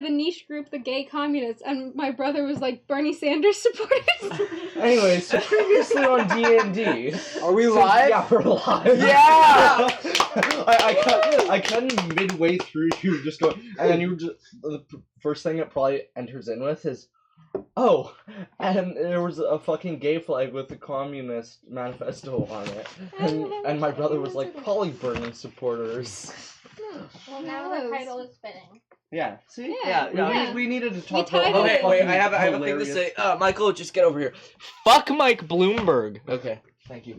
the niche group, the gay communists, and my brother was like Bernie Sanders supporters. Anyways, so previously on D&D. Are we live? Yeah, we're live. Yeah! I cut midway through you just go, and then you just, the first thing it probably enters in with is, oh, and there was a fucking gay flag with the communist manifesto on it. And my brother was like, probably Bernie supporters. Well, now the title is fitting. Yeah, see? Yeah. We needed to talk tied about it. Okay, wait, I have a thing to say. Michael, just get over here. Fuck Mike Bloomberg. Okay, thank you.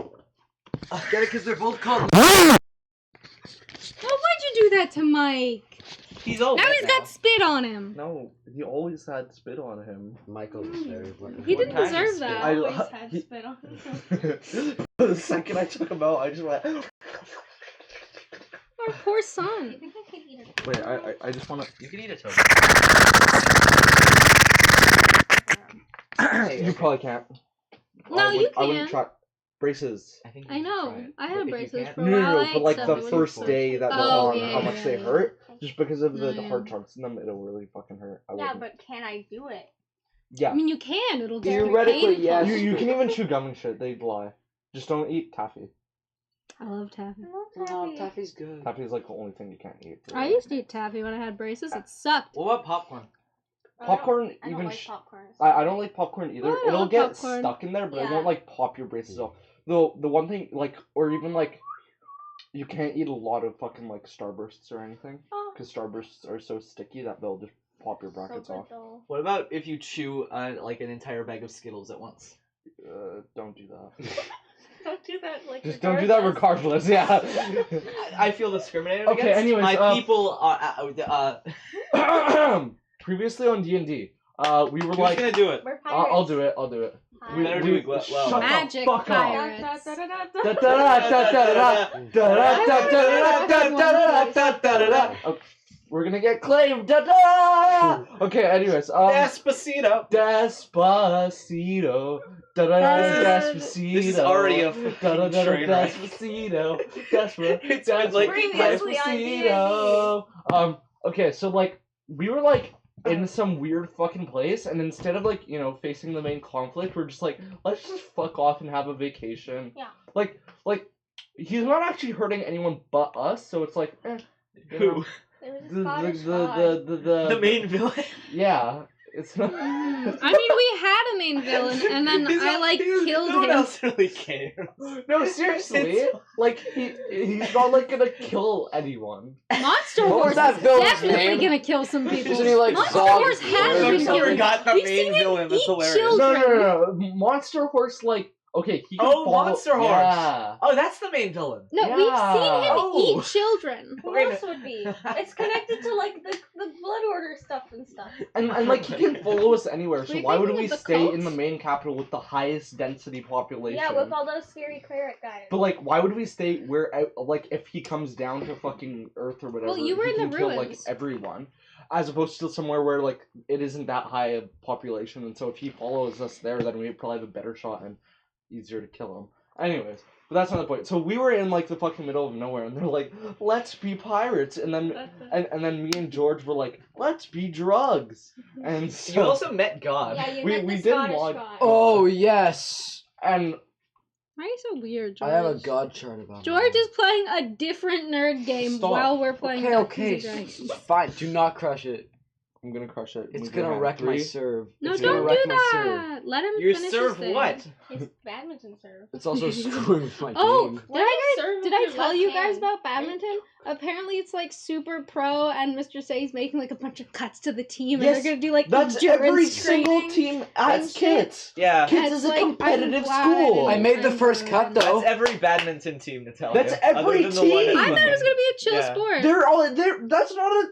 Get it, because they're both called... Oh, why'd you do that to Mike? He's old. Now he's got spit on him. No, he always had spit on him. Michael He didn't deserve that. I Always had spit on him. The second I took him out, I just went... Our poor son. I think I could eat it. Wait, I just want to... You can eat a toad. You probably can't. No, you I wouldn't can. try... Braces. I know. I had braces for a No, while. I but like ate the some. first day that they're Oh, on, yeah, how much yeah, they yeah. hurt, just because of the Yeah. hard chunks in them, it'll really fucking hurt. I Yeah, wouldn't. but can I do it? Yeah. I mean, you can. It'll just be Theoretically, painful. yes. You can even chew gum and shit, they lie. Just don't eat taffy. I love taffy. No, taffy's good. Taffy is like the only thing you can't eat. I used to eat taffy when I had braces. It sucked. What about popcorn? Popcorn, I don't even like popcorn. I don't like popcorn either. I It'll love get popcorn. stuck in there, but it Yeah. won't like pop your braces off. Though the one thing, like, or even like, you can't eat a lot of fucking like Starbursts or anything, Oh. because Starbursts are so sticky that they'll just pop your brackets So off. good though. What about if you chew like an entire bag of Skittles at once? Don't do that. Don't do that. Like Just don't do that regardless. Yeah. I feel discriminated Okay, against. anyways, My people are. Previously on D&D, we were Who's like, gonna do it? We're pirates. I'll do it. I'll do it. We better do it well. Shut the Magic fuck up. pirates. Okay, we're gonna get claimed. Da, da! Okay, anyways, Despacito. Despacito. Da, da, da, Despacito. This is already a Da, da, da, da, train wreck. Despacito. It's been like Previously on Despacito. Okay, so like we were like in some weird fucking place, and instead of like, you know, facing the main conflict, we're just like, let's just fuck off and have a vacation. Yeah. Like he's not actually hurting anyone but us, so it's like, you Who? know, There was a the Scottish god. The main villain. yeah, it's not. I mean, we had a main villain, and then I like killed No one him. else really cares. No, seriously, like he's not like gonna kill anyone. Monster What was Horse that is villain's definitely name? gonna kill some people. Isn't he like Monster Zog? Horse has I been killing. forgot the We've main seen him villain. That's eat hilarious. children. No. Monster Horse, like, okay, he can Oh, follow... Monster Horse. Yeah. Oh, that's the main villain. No, Yeah. we've seen him Oh. eat children. Who Wait a else would be? It's connected to like the blood order stuff and stuff. And like, he can follow us anywhere, so Were you why would thinking we of the stay cult? in the main capital with the highest density population? Yeah, with all those scary cleric guys. But like, why would we stay where, like, if he comes down to fucking Earth or whatever, Well, you were he in can the kill, like, ruins. everyone. As opposed to somewhere where, like, it isn't that high a population, and so if he follows us there, then we probably have a better shot and easier to kill him. Anyways, but that's not the point. So we were in, like, the fucking middle of nowhere, and they're like, let's be pirates, and then and then me and George were like, let's be drugs. And so... You also met God. Yeah, you we- met we the did Scottish mod- god. Oh yes. And Why are you so weird, George? I have a God chart about George is playing a different nerd game Stop. while we're playing Okay. Dungeons and Dragons. Fine. Do not crush it. I'm gonna crush it. It's Move gonna your hand. wreck my 3. serve. No, It's don't gonna do wreck my serve. that. Let him Your finish serve his thing. what? It's badminton serve. It's also screwing with my Oh, game. did I tell you guys hand? about badminton? Apparently, it's like super pro, and Mr. Say's making like a bunch of cuts to the team, and Yes, they're gonna do like That's endurance every training. single team at and shit. Kits. Yeah. Kids And is a like, I'm competitive glad school. I made the I'm first glad. cut though. That's every badminton team, Natalia. That's every other than the one team. in I thought it was gonna be a chill Yeah. sport. They're all there. That's not a.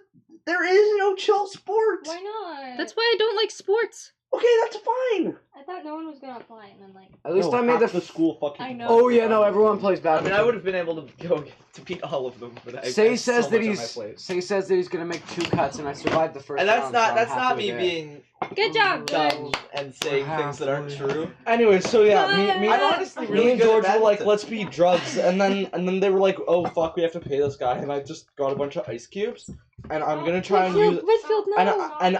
There is no chill sport. Why not? That's why I don't like sports. Okay, that's fine. I thought no one was gonna apply, and then like. At least No, I made half the. the school fucking. I know. Oh yeah, no, everyone plays I badminton. mean, I would have been able to go to beat all of them, but I Say have says so that much on my he's plate. Say says that he's gonna make 2 cuts, and I survived the first And that's round, not so I'm that's happy not with me it. being Good job, dumb and saying things that aren't Halfway. true. Anyway, so yeah, me I'm honestly me really and good George at were like, badminton. let's be drugs, and then they were like, oh fuck, we have to pay this guy, and I just got a bunch of ice cubes, and I'm gonna try and Whitfield, use Whitfield, no. and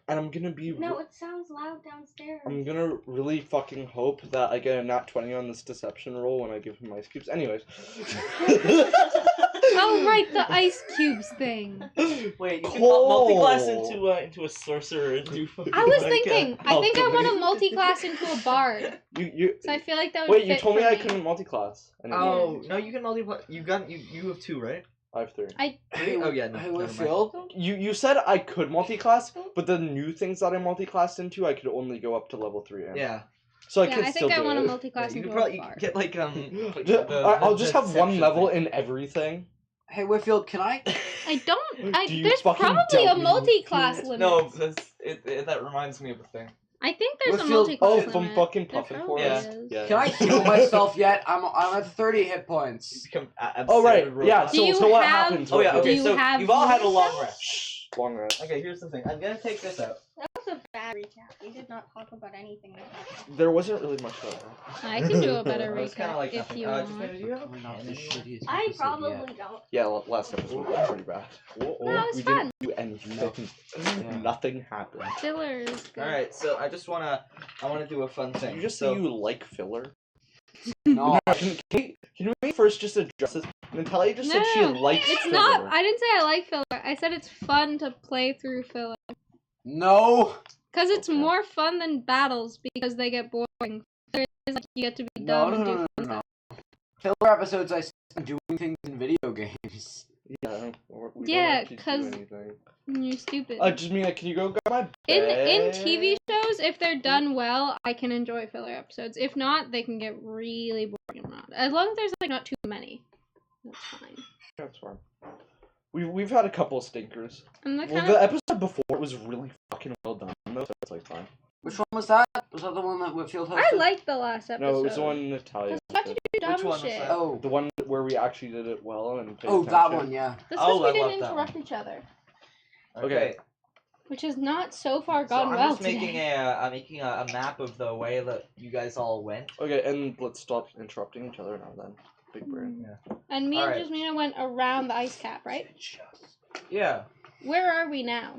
I'm gonna be. No, it sounds loud downstairs. I'm gonna really fucking hope that I get a nat 20 on this deception roll when I give him ice cubes. Anyways. Oh right, the ice cubes thing. Wait, you can Cool. multi-class into a sorcerer and do. I was like, thinking. I think I alchemy. want to multi-class into a bard. You. So I feel like that would Wait, you fit told me for I couldn't multi-class. Anyway. Oh no, you can multiply. You have 2, right? I have 3. Oh yeah, no. Hey, never mind. Whitfield? You said I could multi-class, but the new things that I multi-classed into, I could only go up to level 3 in. Yeah. So I Yeah, could I still think I do want to it. multi-class You into could a probably bard. get like I'll just have one deception level thing. in everything. Hey, Whitfield, can I? I don't. Do you There's fucking probably a doubt me? multi-class limit. No, that reminds me of a thing. I think there's a Whitfield- multi-class Oh, limit. from fucking There Puffin probably Forest? is. Yeah. Can I heal myself yet? I'm at 30 hit points. Become Oh, right. absurd Yeah, robot. Do you so what have- happens? Oh yeah. Do Okay. you So have you've all had a healing long spells? rest. Shh, long rest. Okay. Here's the thing. I'm gonna take this out. That was a bad recap. We did not talk about anything. There wasn't really much about that. I can do a better It's kind of recap like if nothing. you Just want. maybe do you have a We're not pen the anymore? shittiest I episode probably yet. don't. Yeah, last episode was pretty bad. No, it was we fun. didn't do anything. Yeah. Nothing happened. Filler is good. All right. So I wanna do a fun Did thing. you just so, say you like filler? No. Can we first just address this? Natalia just said she No, likes It's filler. not. I didn't say I like filler. I said it's fun to play through filler. No. Because it's Okay. more fun than battles because they get boring. Filler is like you get to be No, dumb and do no, fun no, no. stuff. Filler episodes I spend doing things in video games. Yeah, we Yeah, don't have to do 'cause- anything. You're stupid. Just mean like, can you go grab my In bag? TV shows, if they're done well, I can enjoy filler episodes. If not, they can get really boring. And not. As long as there's like not too many, that's fine. That's fine. We've had a couple of stinkers. And the Well, kind the of episode before was really fucking well done though, so it's like fine. Which one was that? Was that the one that Whitfield hosted? I liked the last episode. No, it was the one Natalia. Because we got to do dumb Which one was shit. that? Oh. The one where we actually did it well and paid Oh, that attention. one, yeah. This Oh, was I we love didn't that interrupt each other, Okay. which is not so far So gone I'm well just today. making a map of the way that you guys all went. Okay, and let's stop interrupting each other now then. Big brain. And me Alright. and Jasmina went around the ice cap, right? Yeah. Where are we now?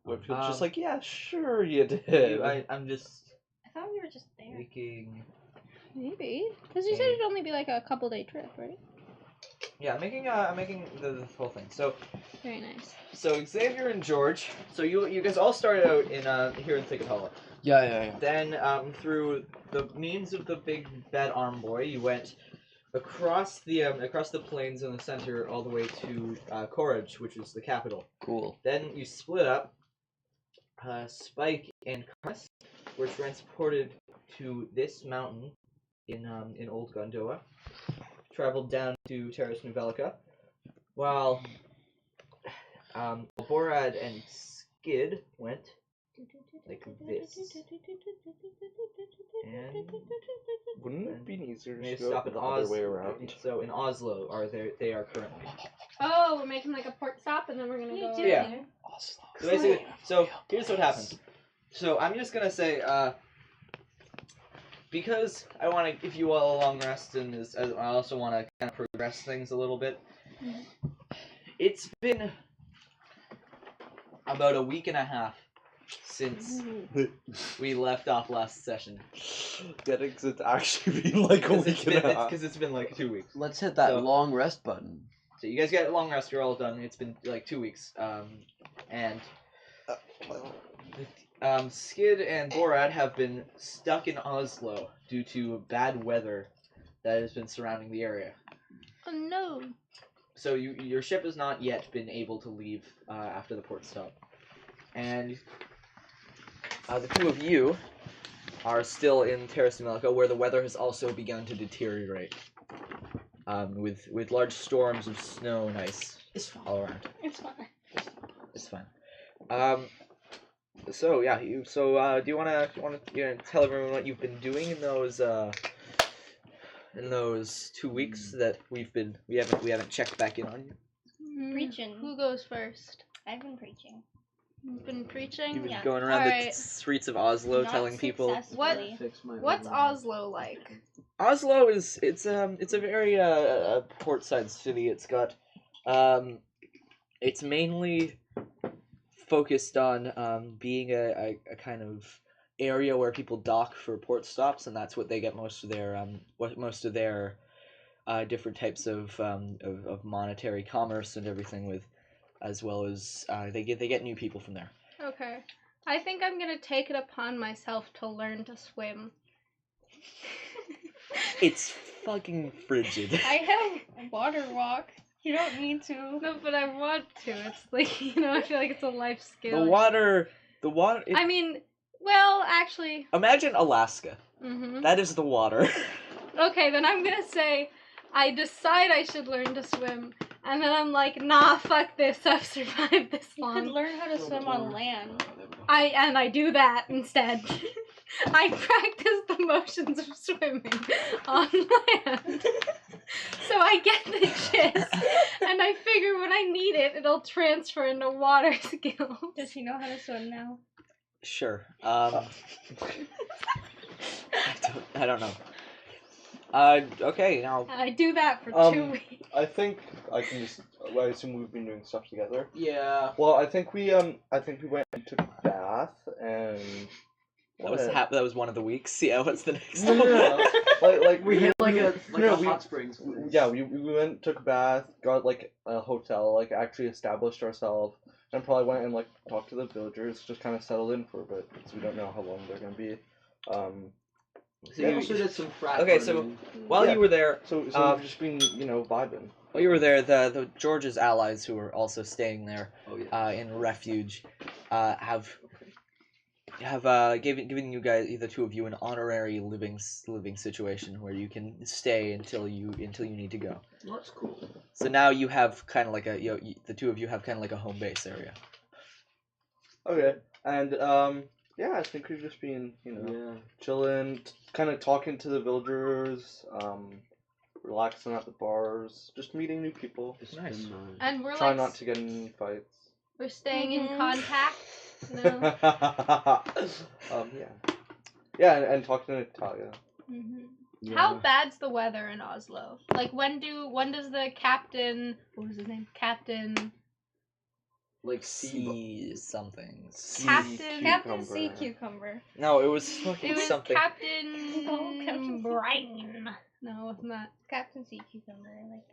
Whitfield's just like, yeah, sure you did. I'm just I thought we were just there. making. Maybe. Because you said it'd only be like a couple day trip, right? Yeah, I'm making the whole thing. So Very nice. Xavier and George. So you guys all started out in here in Thicket Hollow. Yeah. Then through the means of the big bad arm boy, you went across the plains in the center all the way to Courage, which is the capital. Cool. Then you split up. Spike and Crest were transported to this mountain in Old Gondoa. Traveled down to Terrace Novelica, while Borad and Skid went like this. And Wouldn't it be easier they to go stop in the other way Oslo. around? So in Oslo they are currently. Oh, we're making like a port stop and then we're gonna go. Yeah. Oslo. So basically, so here's what happens. So I'm just gonna say, because I want to give you all a long rest, and I also want to kind of progress things a little bit. It's been about a week and a half since we left off last session. Yeah, because it's actually been like a week and a half. Because it's been like 2 weeks. Let's hit that So- long rest button. So you guys get a long rest. You're all done. It's been like 2 weeks. And Skid and Borad have been stuck in Oslo due to bad weather that has been surrounding the area. Oh no. So your ship has not yet been able to leave after the port stop, and the two of you are still in Terrace Novelica, where the weather has also begun to deteriorate, with large storms of snow and ice all around. It's fine. It's fine. So yeah, do you wanna tell everyone what you've been doing in those 2 weeks that we haven't checked back in on you? Preaching. Who goes first? I've been preaching. You've been preaching? You've been Yeah. going around the Alright. streets of Oslo Not telling people. successfully. What's Oslo like? Oslo it's a very portside city. It's got it's mainly focused on being a kind of area where people dock for port stops, and that's what they get most of their different types of monetary commerce and everything with, as well as they get new people from there. Okay. I think I'm gonna take it upon myself to learn to swim. It's fucking frigid. I have water walk. You don't need to. No, but I want to. It's like, I feel like it's a life skill. The water. I mean, well, actually. Imagine Alaska. Mm-hmm. That is the water. Okay, then I'm gonna say, I decide I should learn to swim, and then I'm like, nah, fuck this, I've survived this You long. could learn how to swim on land. I do that instead. I practice the motions of swimming on land. So I get the gist, and I figure when I need it, it'll transfer into water skills. Does he know how to swim now? Sure. I don't know. Okay, now. And I do that for 2 weeks. I think I can just. I assume we've been doing stuff together. Yeah. Well, I think we went and took a bath and. That was one of the weeks. Yeah, what's the next No, one? like We hit like a we- hot springs. Yeah, we went, took a bath, got like a hotel, like actually established ourselves, and probably went and like talked to the villagers, just kind of settled in for a bit, because we don't know how long they're gonna be. So We you- also did some frat Okay, so partying. while Yeah. you were there, So we've just been vibing. while you were there, the George's allies who were also staying there, Oh yeah. in refuge, have given you guys, the two of you, an honorary living situation where you can stay until you need to go. That's cool. So now you have kind of like the two of you have kind of like a home base area. Okay, and yeah, I think we've just been Yeah. chilling, kind of talking to the villagers, relaxing at the bars, just meeting new people. It's Nice. been, And we're Try like, not to get in any fights. we're staying in Mhm. contact. No. Yeah, and talking to Natalia. Mm-hmm. yeah. How bad's the weather in Oslo? Like, when does the captain, what was his name? Captain like sea. Sea something. Captain Sea Cucumber. No, it was fucking It was something. Captain Oh, Captain Brain. No, it wasn't that. Captain Sea Cucumber.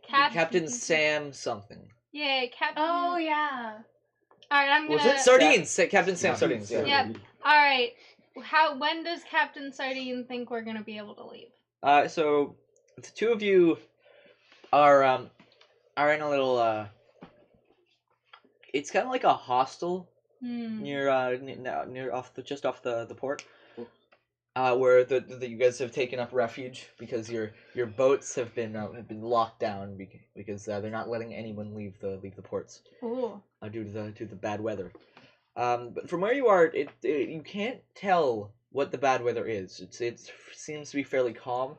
Captain Sam something. Yeah, Captain. Oh yeah. Alright, I'm gonna. Was it Sardines. Captain Sam Sardines. Yeah. Yeah. Alright. When does Captain Sardine think we're gonna be able to leave? So the two of you are in a little it's kind of like a hostel near just off the port, where the you guys have taken up refuge because your boats have been locked down because they're not letting anyone leave the ports Ooh. due to the bad weather. But from where you are, you can't tell what the bad weather is. It seems to be fairly calm.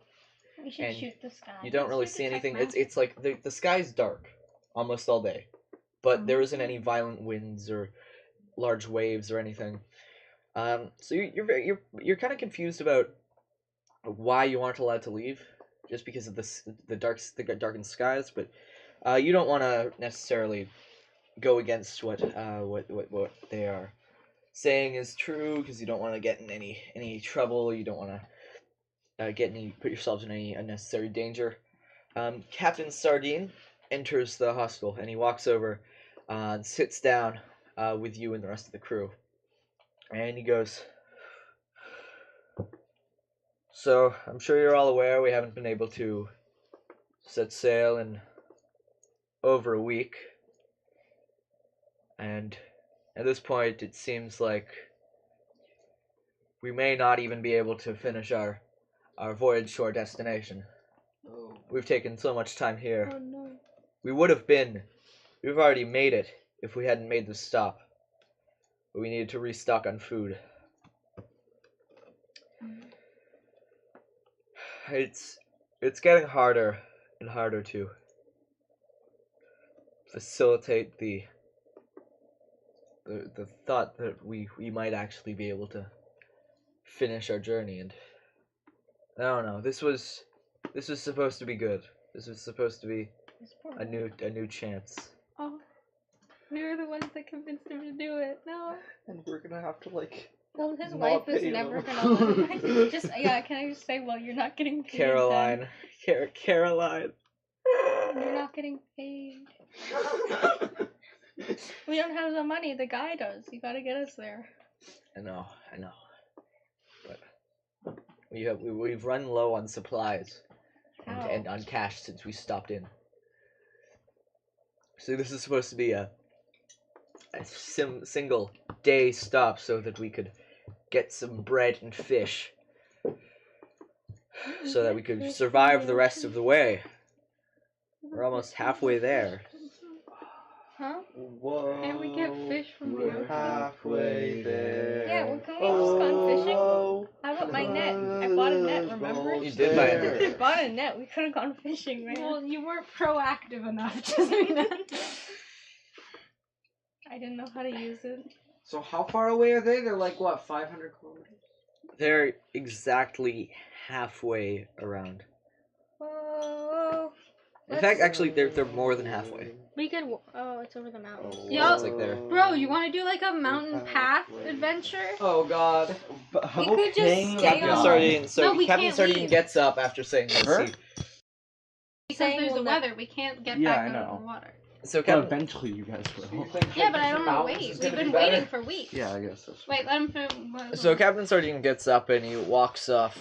We should And shoot the sky. You don't really see anything. It's like the sky's dark almost all day, but there isn't any violent winds or large waves or anything. So you're kind of confused about why you aren't allowed to leave, just because of the darkened skies. But you don't want to necessarily go against what they are saying is true, because you don't want to get in any trouble. You don't want to put yourselves in any unnecessary danger. Captain Sardine enters the hostel, and he walks over and sits down with you and the rest of the crew. And he goes, "So, I'm sure you're all aware we haven't been able to set sail in over a week. And at this point, it seems like we may not even be able to finish our voyage to our destination. Oh. We've taken so much time here. Oh no. We've already made it if we hadn't made this stop. But we needed to restock on food. It's getting harder and harder to facilitate the thought that we might actually be able to finish our journey, and I don't know. This was supposed to be good. This was supposed to be a new chance. Oh. We were the ones that convinced him to do it. No. And we're gonna have to like. Well, his Not wife is pay never them. gonna live. Just can I just say, well, you're not getting paid. Caroline. Caroline. Then. You're not getting paid. We don't have the money. The guy does. You gotta get us there. I know. But we've run low on supplies and on cash since we stopped in. So this is supposed to be a single day stop so that we could get some bread and fish, so that we could survive the rest of the way. We're almost halfway there. Huh? Whoa. Can't we get fish from the We're ocean? halfway there. Yeah, well, can we just go fishing? How about my net? I bought a net, remember? You did buy a net. I bought a net. We could have gone fishing, right? Well, you weren't proactive enough, Jasmine. I didn't know how to use it. So how far away are they? They're like, what, 500 kilometers? They're exactly halfway around. Whoa. In fact, actually, they're more than halfway. We could. Oh, it's over the mountains. Yeah. It's like there. Bro, you want to do like a mountain path adventure? Oh, God. But how We about could just paying stay the on- guy? Sardine. So No, we Captain can't Sardine leave. gets up after saying this. Her? Because Saying there's the we'll ne- weather. We can't get Yeah, back I out know. of the water. So Well, Captain. eventually you guys will. Yeah, but I don't want to wait. We've been waiting for weeks. Yeah, I guess that's. Wait, let him finish. So Captain Sardine gets up and he walks off,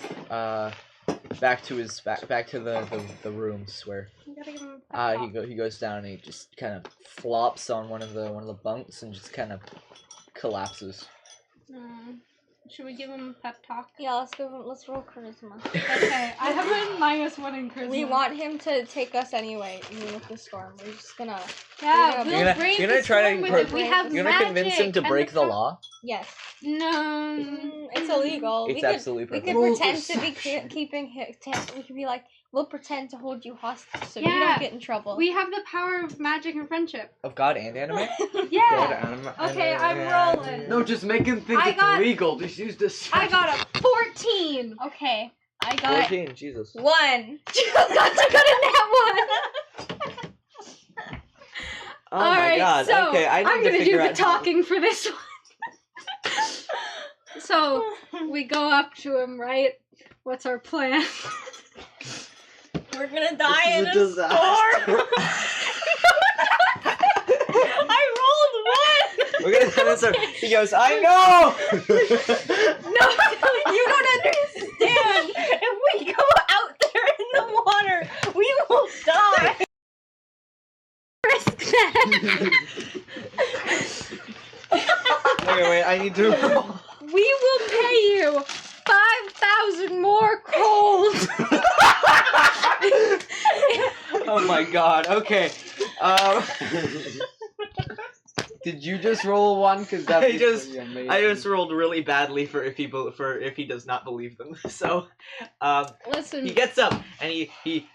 back to his back to the rooms where You gotta give him a pep talk. he goes down and he just kind of flops on one of the bunks and just kind of collapses. Should we give him a pep talk? Yeah, let's roll charisma. Okay, I have a -1 in charisma. We want him to take us anyway, even with the storm. We're just gonna. Yeah, You're we'll gonna- brave you're gonna the try to storm with per- it. We have You're gonna convince him to magic break and the law? Yes. No. It's illegal. It's absolutely We perfect. could Rules pretend are to be such. keeping him. We could be like, we'll pretend to hold you hostage so you Yeah. don't get in trouble. We have the power of magic and friendship. Of God and anime? Yeah. Okay, I'm rolling. No, just make him think I it's got- legal. Just use this. I got a 14. Okay, I got 14, Jesus. 1. You got a net 1. Oh All my right, god. so Okay, I I'm need to gonna do figure the out talking for this one. So we go up to him, right? What's our plan? We're gonna die in a disaster. storm. I rolled 1. We're gonna answer. He goes, I know! No, you don't understand. If we go out there in the water, we will die. Risk that. Wait, I need to roll. We will pay you 5,000 more coals. Oh my god, okay. Did you just roll 1? Because that I just rolled really badly for if he does not believe them. So, Listen. he gets up and he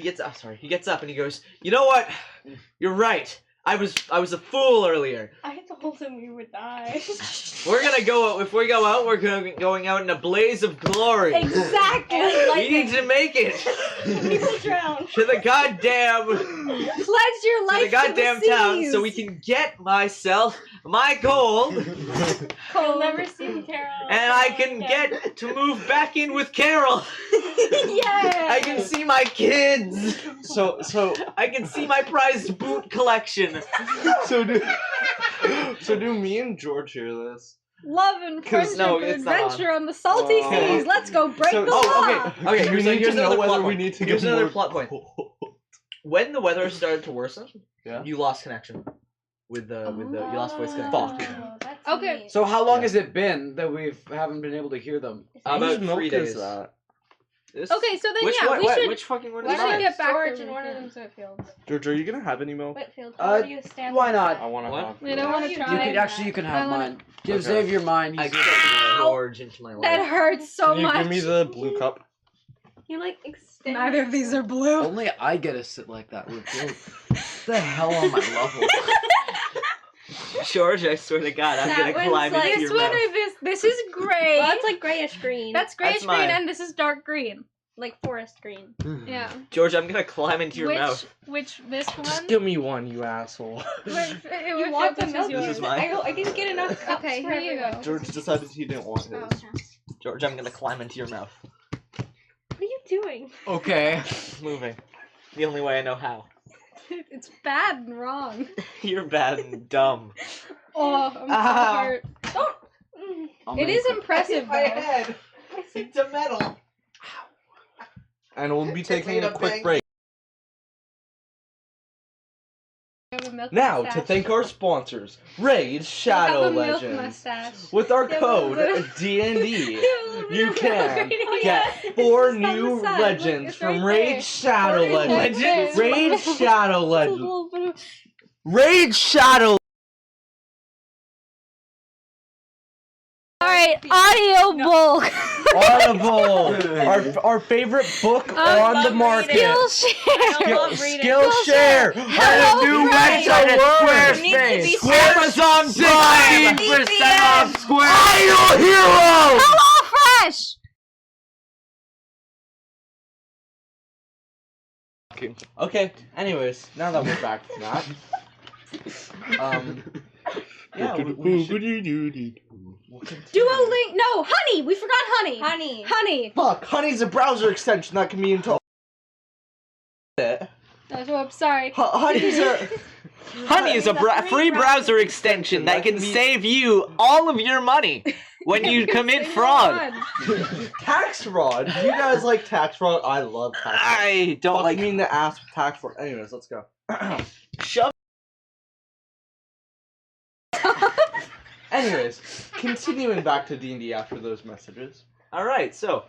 gets up. Sorry, he gets up and he goes, you know what? You're right. I was a fool earlier. I told him we would die. We're gonna go. If we go out, we're going out in a blaze of glory. Exactly. We need to make it We will drown. to the goddamn Pledge your life to the goddamn to the town, seas. so we can get myself my gold, You'll never see Carol. and I can get to move back in with Carol. Yeah. I can see my kids. So I can see my prized boot collection. do me and George hear this? Love and 'Cause friendship no, and it's not on. adventure on the salty Oh. seas. Let's go break So- the oh, law. Okay, Do we so need here's to know another whether plot we point. need to Here's get another more plot point. When the weather started to worsen, Yeah. you lost connection with the you lost voice connection. Oh, Fuck. that's Okay. neat. So how long has it been that we haven't been able to hear them? About Whose milk 3 is days. that? This- Okay, so then Which yeah, one? we should. Which fucking one we is should mine? get back Storage to and one of them's Whitfield. George, are you gonna have any milk? Whitfield. Uh, How do you stand? why with not? that? I want to What? have. We don't want to You try. You could could actually you can have I wanna- mine. Give Okay. Xavier mine. I He's get George into my life. That hurts so Can you much. give me the blue cup? You like extend. Neither of these are blue. only I get to sit like that with you. What the hell on my level? George, I swear to God, I'm That gonna one's climb like- into This your one mouth. is this is gray. Well, that's like grayish green. That's grayish That's green, mine. and this is dark green. like forest green. Yeah. George, I'm gonna climb into your mouth. This one? Just give me one, you asshole. You want the this milk? is yours. This is mine. I didn't get enough cups Okay, for here you everyone. go. George decided he didn't want his. Oh. George, I'm gonna climb into your mouth. What are you doing? Okay. Moving. The only way I know how. It's bad and wrong. You're bad and dumb. Oh, I'm so Ah. hurt. Don't. It is impressive, though. head. It's a metal. And we'll be taking made a of quick bang. break. I have a milk Now, to mustache. thank our sponsors, Raid Shadow I have a milk Legends. mustache. With our Yeah, code little- D&D, you Oh, can yeah. get It's 4 just on new the side. Look, legends it's from right Raid there. Shadow Right Legends. there. Raid Shadow It's a Legends. little bit of- Raid Shadow. Alright, audiobook. Audible. Our favorite book on the love market. reading. Skillshare. love reading. Skillshare. Hello, A new Friday. website at It needs to be Squarespace. Amazon Prime. 16% off Square. Idle Heroes. Hello, Fresh. Okay. Anyways, now that we're back from that, yeah, we should. Duolingo. No, honey. We forgot honey. Honey. Honey. Fuck, Honey's a browser extension that can be installed. That's what I'm sorry. Honey's a. Honey is a free browser extension that can save you all of your money when you commit fraud. Tax fraud. Do you guys like tax fraud? I love tax fraud. I don't Fuck like. me in the ass with tax fraud. Anyways, let's go. Shove. Anyways, continuing back to D&D after those messages. All right, so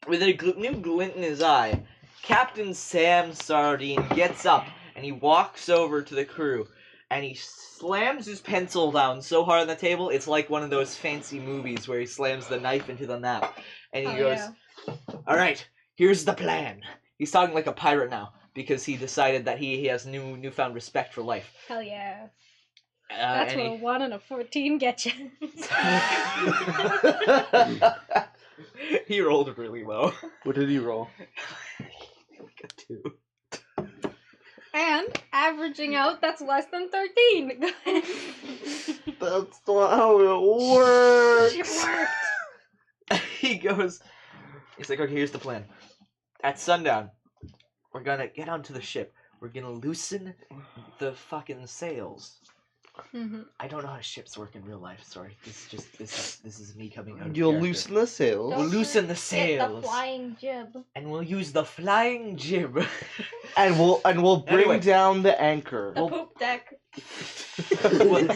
with a new glint in his eye, Captain Sam Sardine gets up and he walks over to the crew and he slams his pencil down so hard on the table it's like one of those fancy movies where he slams the knife into the nap and he goes, "All right, here's the plan." He's talking like a pirate now because he decided that he has newfound respect for life. Hell yeah. And That's what a 1 and a 14 get you. he rolled really low. What did he roll? Like a 2. And averaging out, that's less than 13. That's not how it works. It worked. He's like, okay, here's the plan. At sundown, we're gonna get onto the ship. We're gonna loosen the fucking sails. Mm-hmm. I don't know how ships work in real life. Sorry, this is me coming out. Of You'll character. loosen the sails. We'll loosen the Get sails. the flying jib. And we'll use the flying jib. And we'll bring Anyway. down the anchor. The poop deck.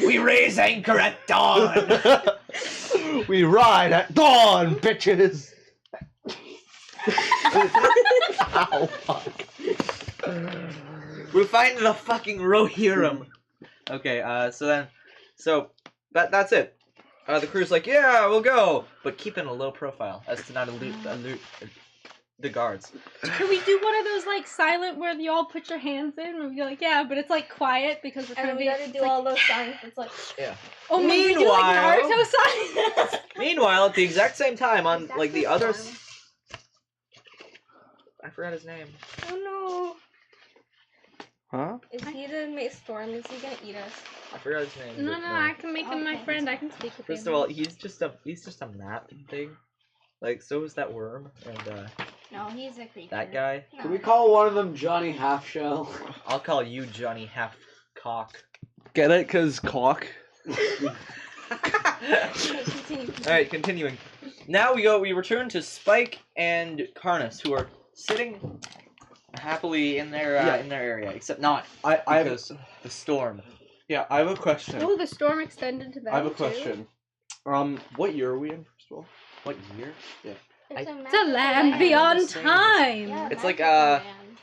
We raise anchor at dawn. We ride at dawn, bitches. Ow, fuck. We'll find the fucking Rohirrim. Okay, so that's it. The crew's like, yeah, we'll go, but keeping a low profile as to not alert the guards. Can we do one of those like silent where you all put your hands in and we go like, yeah, but it's like quiet because we're trying And to we be gotta do like, all those signs. It's like, oh, maybe we do like Meanwhile- Naruto signs. Meanwhile, at the exact same time, on That's like the the other, storm. I forgot his name. oh Huh? no. Is he the storm? Is he gonna eat us? I forgot his name. No, but no, I can make him my Okay. friend. I can speak with him. First of all, he's just a map thing. Like, so is that worm and No, he's a creature. that guy. No. Can we call one of them Johnny Halfshell? I'll call you Johnny Half Cock. Get it? Cause cock. Okay, continue. Alright, continuing. Now we return to Spike and Karnas, who are sitting happily in their area, except not I have because the storm. I have a question. Oh, the storm extended to them. I have a too? question. What year are we in, first of all? What year? It's It's a land beyond time. Yeah, It's like, magical land.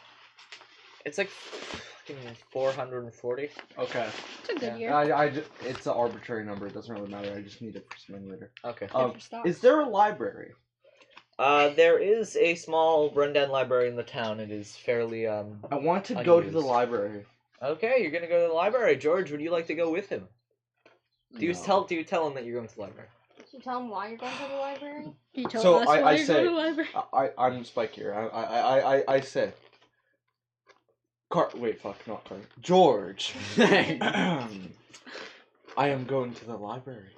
It's like fucking 440. Okay. It's a good year. It's an arbitrary number. It doesn't really matter. I just need it for something later. Okay. Good for stocks. Is there a library? There is a small rundown library in the town. It is fairly I want to go to the Unused. library. Okay, you're gonna go to the library. George, would you like to go with him? Do you No. tell him that you're going to the library? you tell him why you're going to the library? You told So us I why you're say- going to the library. I'm Spike here. I say. Wait, fuck, not Car. George. I am going to the library.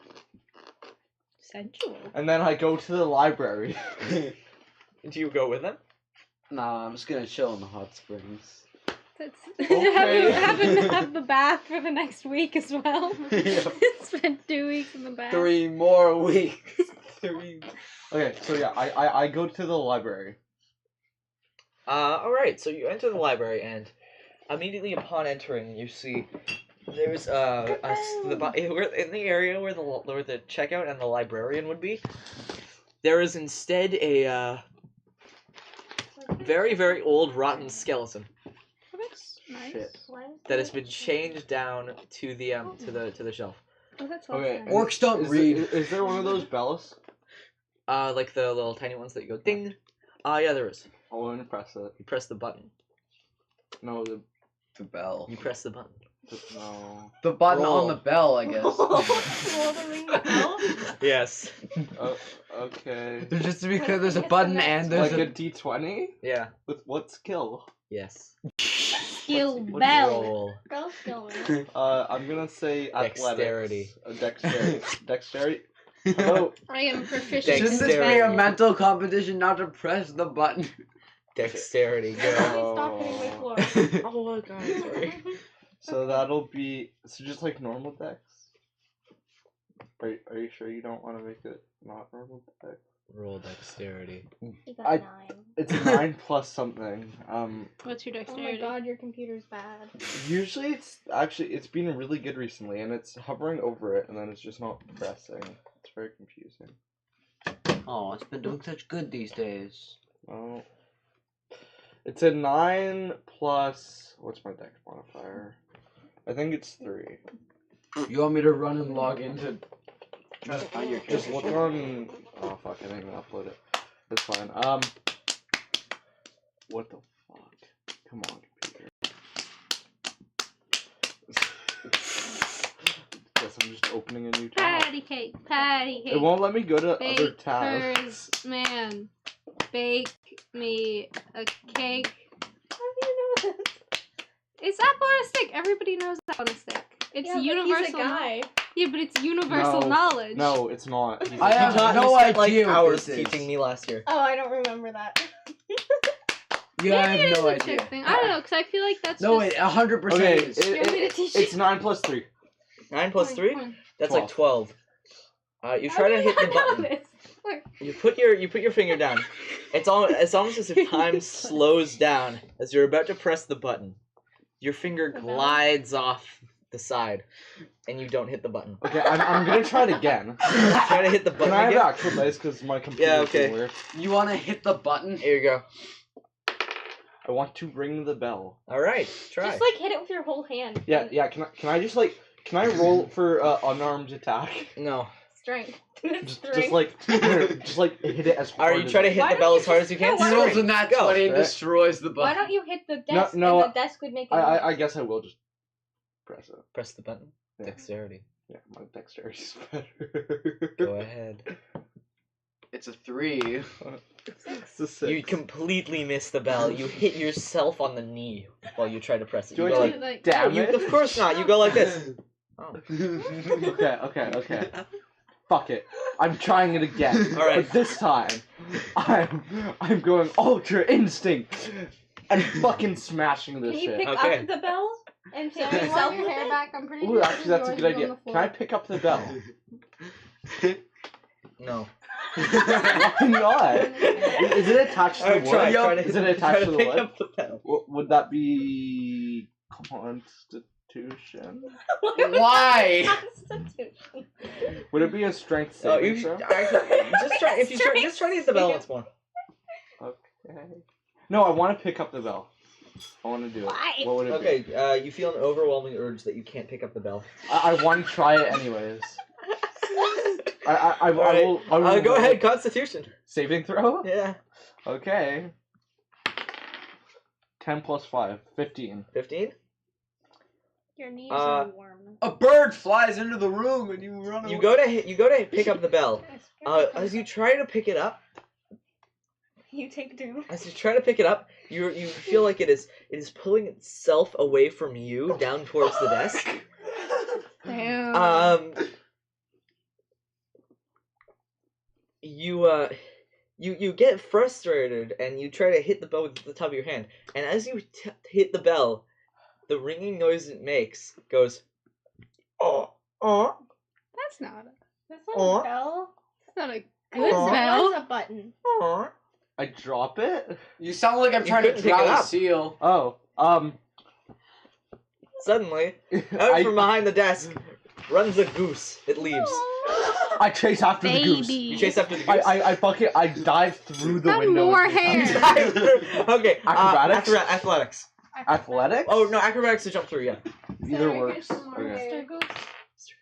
Sensual. And then I go to the library. Do you go with them? Nah, I'm just gonna chill in the hot springs. That's Okay. have the bath for the next week as well. Yeah. Spend 2 weeks in the bath. 3 more weeks. 3. Okay, so yeah, I go to the library. Alright, so you enter the library, and immediately upon entering, you see there's in the area where the checkout and the librarian would be. There is instead a very, very old rotten skeleton Oh, that's nice. Shit. that has been chained down to the to the shelf. Oh, that's Okay. awesome. Orcs don't Is read. Is there one of those bells? Like the little tiny ones that you go ding. Yeah, there is. I want to press it. You press the button. No, The bell. You press the button. no. The button Roll. on the bell, I guess. Roll the ring the bell? Yes. Okay. Just to be clear, there's a button and there's Like a a... D20 Yeah. with what skill? Yes. Skill What's bell. Roll. Bell skill, man. I'm gonna say athletics. Dexterity. Dexterity. Dexterity. Oh, I am proficient. Shouldn't this Dexterity. be a mental competition not to press the button? Dexterity. Go. Stop hitting my floor. Oh my god. Sorry. so that'll be just like normal dex. Are you sure you don't want to make it not normal dex? Roll dexterity. You got I- 9. It's 9 plus something. What's your Oh my dexterity? god, your computer's bad. Usually it's been really good recently, and it's hovering over it, and then it's just not pressing. It's very confusing. Oh, it's been doing such good these days. Oh, it's a 9 plus what's my dex modifier? I think it's 3. You want me to run and log into... Try to find your Just character look sheet? on. Oh fuck! I didn't even upload it. It's fine. What the fuck? Come on, computer. Guess I'm just opening a new tab. Patty cake. Patty cake. It won't let me go to other Bakers, tabs. man. Bake me a cake. How do you know this? It's apple on a stick. Everybody knows apple on a stick. It's Yeah, but universal. he's a guy. Yeah, but it's universal No. knowledge. No, it's not. I have You taught- no you spent, idea what hours this is. teaching me last year. Oh, I don't remember that. Yeah, I Maybe it have is no a idea. chick thing. I don't know, because I feel like that's No, just... wait, 100% Okay, is. You want me to teach it's you? 9 plus 3. 9 plus 3? Come on. That's like 12. You How try do to you hit the not know button. this? Look. You put your finger down. It's almost as if time slows down as you're about to press the button. Your finger The bell? glides off the side, and you don't hit the button. Okay, I'm gonna try it again. Try to hit the Can button I have again. actual dice because my computer's Yeah, okay. being weird. You want to hit the button? Here you go. I want to ring the bell. All right, try. Just like hit it with your whole hand. Yeah, And yeah. Can I just like can I roll for unarmed attack? No. Strength. Just Strength. like just like hit it as hard. Are you as trying to I hit Why the don't bell you as hard just- as you can? no, He why rolls a nat Go. 20 and Right. destroys the Why button. don't you hit the No, desk no, and the desk would make a I guess I will just press it. Press the button. Yeah. Dexterity. Yeah, my dexterity's better. Go ahead. It's a 3. It's a 6. You completely miss the bell. You hit yourself on the knee while you try to press it. Do You I go take- like, Damn no, it. of course not. You go like this. Oh. Okay. Fuck it. I'm trying it again. All right. But this time, I'm going ultra instinct and fucking smashing this Can you shit. pick Okay. up the bell and hit So you yourself want your with hair it? back? I'm pretty Ooh, sure actually, that's a yours good is on idea. the Can I floor. pick up the bell? No. Why not? Is it attached to the wood? Try to Is it try attached to to the pick wood? up the bell. Would that be Constitution? Why? Constitution. Would it be a strength Oh, saving you throw? actually just try. If you try, just try to hit the bell once more. Okay. No, I want to pick up the bell. I want to do it. Why? What would it be? Okay. You feel an overwhelming urge that you can't pick up the bell. I want to try it anyways. I Alright. will. Go ahead. Constitution. Saving throw? Yeah. Okay. 10 plus 5. 15. 15. Your knees are warm. A bird flies into the room and you run away. You go to pick up the bell. As you try to pick it up, You take two. as you try to pick it up, you feel like it is pulling itself away from you down towards the desk. Damn. You get frustrated and you try to hit the bell with the top of your hand. And as you hit the bell, the ringing noise it makes goes, oh. That's not a bell. That's not a good bell. That's a button. I drop it? You sound like I'm You trying to couldn't pick drown it a up. seal. Oh, Suddenly, out from behind the desk runs a goose. It leaves. I chase after the goose. You chase after the goose. I dive through the Got window. more and chase hair. after it. Okay. Acrobatics? Athletics. Athletics? Oh no, acrobatics to jump through. Yeah. Either Sorry, works. there's more Okay. hair.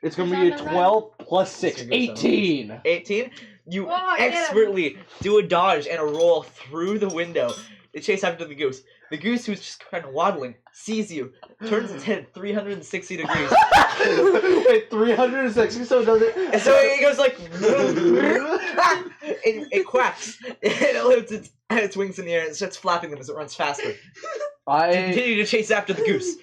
It's gonna It's be a on the run. 12 plus 6. It's a goose, 18! 18. You Oh, I hit him. expertly do a dodge and a roll through the window to chase after the goose. The goose, who's just kind of waddling, sees you, turns its head 360 degrees. Wait, 360, so does it? And so it goes like, it quacks. It lifts its wings in the air and it starts flapping them as it runs faster. Continue to chase after the goose.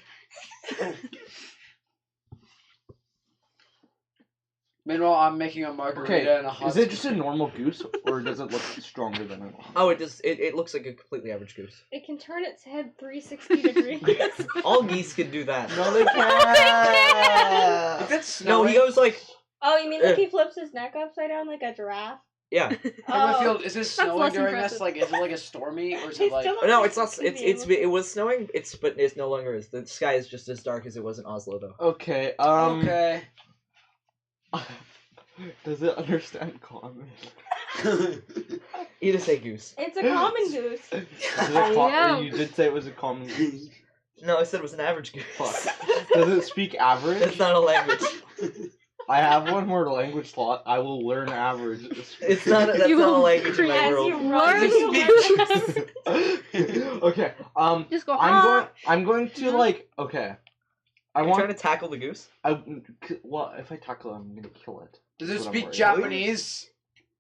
Meanwhile, I'm making a margarita Okay, and a hot is it just a normal goose, or does it look stronger than a normal? Oh, it does. It looks like a completely average goose. It can turn its head 360 degrees. All geese can do that. No, they can't! If it's No, snowing, he goes like, Oh, you mean like he flips his neck upside down like a giraffe? yeah. is it That's snowing less during impressive. this? Like, is it like a stormy, or is He it like... still looks No, like it's not. he's It was snowing. But it's no longer is. The sky is just as dark as it was in Oslo, though. Okay, Okay. Does it understand common? You just say goose. It's a common goose. Is it a Yeah. You did say it was a common goose. No, I said it was an average goose. Fuck. Does it speak average? It's not a language. I have one more language slot. I will learn average. It's not. That's You not a will language in my As world. you Learn run, Okay. Just go, I'm going to like. Okay. I You're want. trying to tackle the goose. Well, if I tackle it, I'm gonna kill it. Does it That's what I'm speak worried. Japanese?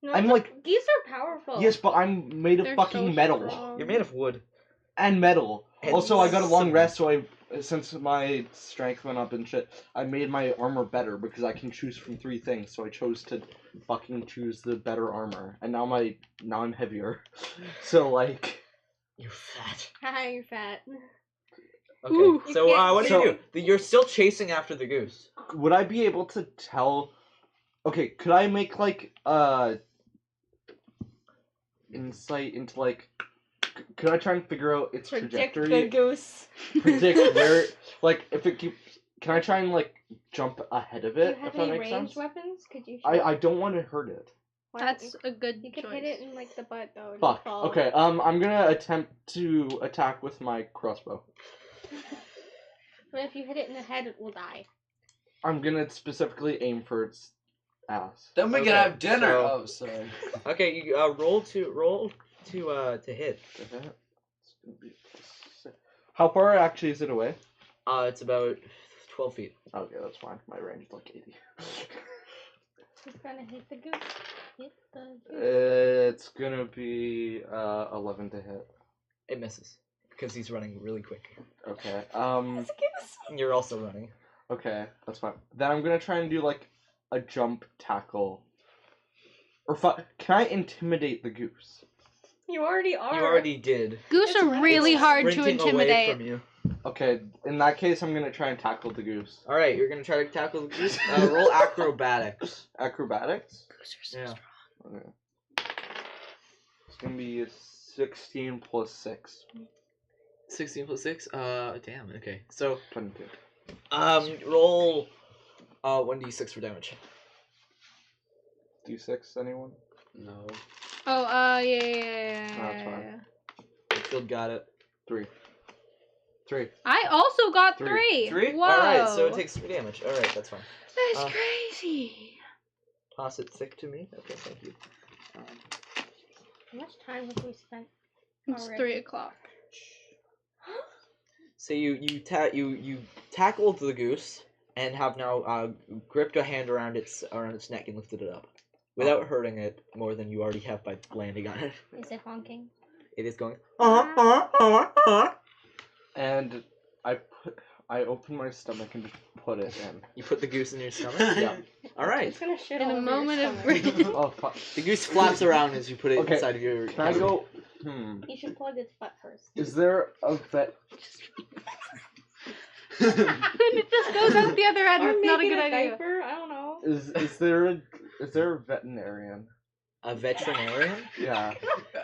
No, I'm like. geese are powerful. Yes, but I'm made of They're fucking so metal. strong. You're made of wood. And metal. And Also, I got a long some- rest, so since my strength went up and shit, I made my armor better because I can choose from 3 things. So I chose to fucking choose the better armor, and now I'm heavier. So like, You're fat. Haha, you're fat. Okay. Ooh. So You can't- what do you do? You're still chasing after the goose. would I be able to tell? Okay, could I make like insight into like? Could I try and figure out its predict trajectory? the goose. Predict where, like, if it keep. Can I try and like jump ahead of Do you it? have If that any makes ranged sense. weapons? Could you? I don't want to hurt it. That's a good You could choice. hit it in like the butt though. and Fuck. fall. Okay. I'm gonna attempt to attack with my crossbow. But if you hit it in the head, it will die. I'm gonna specifically aim for its ass. Then we Okay, can have dinner. so- Oh, sorry. Okay, you roll to hit. It's gonna be How far actually is it away? It's about 12 feet. Okay, that's fine. My range is like 80. Just gonna hit the goose. Hit the goose. It's gonna be 11 to hit. It misses because he's running really quick. Okay. You're also running. Okay, that's fine. Then I'm gonna try and do like a jump tackle. Or can I intimidate the goose? You already are. You already did. Goose It's are really hard to Sprinting away intimidate. from you. Okay, in that case, I'm gonna try and tackle the goose. All right, you're gonna try to tackle the goose. Roll acrobatics. Acrobatics? Goose are so Yeah. strong. Okay. It's gonna be 16 plus 6. 16 plus 6. Damn. Okay. So 22. roll 1d6 for damage. D6, anyone? No. Oh, yeah. That's fine. Field got it. 3. 3. I also got 3. 3. 3. Whoa. All right, so it takes 3 damage. All right, that's fine. That's Uh, crazy. Toss it thick to me. Okay, thank you. How much time have we spent? It's Alright. 3 o'clock. So you tackled the goose and have now gripped a hand around its neck and lifted it up, without hurting it more than you already have by landing on it. Is it honking? It is going. And I open my stomach and just put it in. You put the goose in your stomach. Yeah. All right. It's gonna shit In all a over your moment of stomach. grief. Oh fuck. The goose flaps around as you put it Okay, inside of your. Can I go? You should plug its butt first. Is there a vet? It just goes out the other end. Or It's not a maybe good in idea. diaper, I don't know. Is there a veterinarian? A veterinarian? Yeah.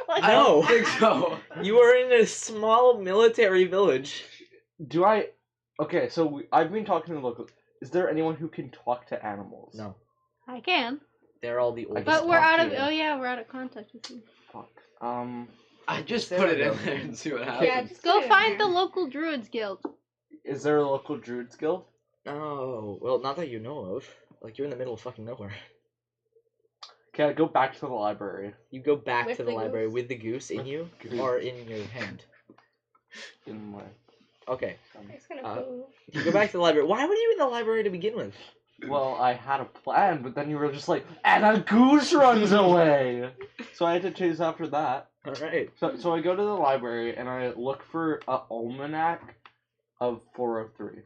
I don't think so. You are in a small military village. Do I? Okay, so I've been talking to the local. Is there anyone who can talk to animals? No, I can. they're all the I oldest. just But we're talked out to of. you. Oh yeah, we're out of contact with you. Fuck. I just There put we it in go. there and see what Okay. happens. Yeah, just Go put it in find the there. local druids guild. Is there a local druids guild? Oh, well, not that you know of. Like, you're in the middle of fucking nowhere. Okay, I go back to the library. You go back With to the the library goose? with the goose in With you, goose. or in your hand. In my. Okay. It's gonna Uh, poo. You go back to the library. Why were you in the library to begin with? Well, I had a plan, but then you were just like, and a goose runs away. So I had to chase after that. Alright. So I go to the library and I look for a almanac of 403.